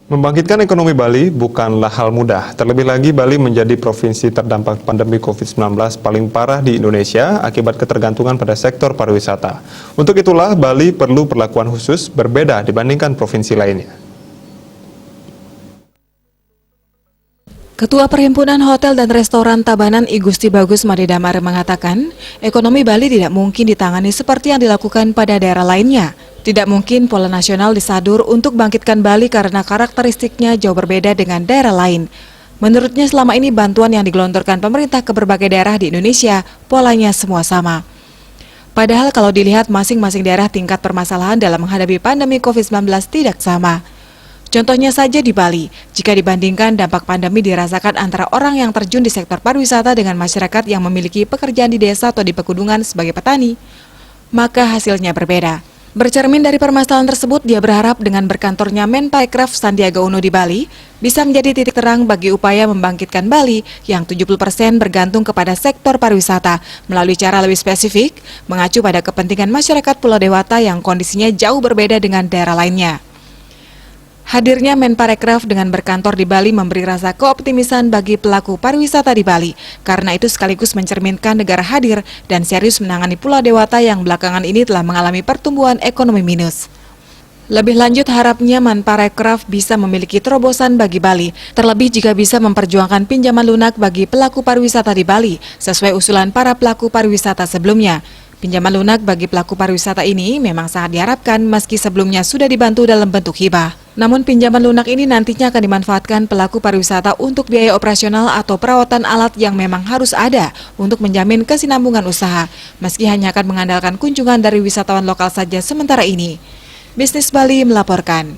Membangkitkan ekonomi Bali bukanlah hal mudah. Terlebih lagi Bali menjadi provinsi terdampak pandemi COVID-19 paling parah di Indonesia akibat ketergantungan pada sektor pariwisata. Untuk itulah Bali perlu perlakuan khusus berbeda dibandingkan provinsi lainnya. Ketua Perhimpunan Hotel dan Restoran Tabanan I Gusti Bagus Madedamar mengatakan, ekonomi Bali tidak mungkin ditangani seperti yang dilakukan pada daerah lainnya. Tidak mungkin pola nasional disadur untuk bangkitkan Bali karena karakteristiknya jauh berbeda dengan daerah lain. Menurutnya selama ini bantuan yang digelontorkan pemerintah ke berbagai daerah di Indonesia, polanya semua sama. Padahal kalau dilihat masing-masing daerah tingkat permasalahan dalam menghadapi pandemi COVID-19 tidak sama. Contohnya saja di Bali, jika dibandingkan dampak pandemi dirasakan antara orang yang terjun di sektor pariwisata dengan masyarakat yang memiliki pekerjaan di desa atau di pegunungan sebagai petani, maka hasilnya berbeda. Bercermin dari permasalahan tersebut, dia berharap dengan berkantornya Menparekraf Sandiaga Uno di Bali bisa menjadi titik terang bagi upaya membangkitkan Bali yang 70% bergantung kepada sektor pariwisata melalui cara lebih spesifik, mengacu pada kepentingan masyarakat Pulau Dewata yang kondisinya jauh berbeda dengan daerah lainnya. Hadirnya Menparekraf dengan berkantor di Bali memberi rasa keoptimisan bagi pelaku pariwisata di Bali, karena itu sekaligus mencerminkan negara hadir dan serius menangani Pulau Dewata yang belakangan ini telah mengalami pertumbuhan ekonomi minus. Lebih lanjut, harapnya Menparekraf bisa memiliki terobosan bagi Bali, terlebih jika bisa memperjuangkan pinjaman lunak bagi pelaku pariwisata di Bali, sesuai usulan para pelaku pariwisata sebelumnya. Pinjaman lunak bagi pelaku pariwisata ini memang sangat diharapkan meski sebelumnya sudah dibantu dalam bentuk hibah. Namun pinjaman lunak ini nantinya akan dimanfaatkan pelaku pariwisata untuk biaya operasional atau perawatan alat yang memang harus ada untuk menjamin kesinambungan usaha, meski hanya akan mengandalkan kunjungan dari wisatawan lokal saja sementara ini. Bisnis Bali melaporkan.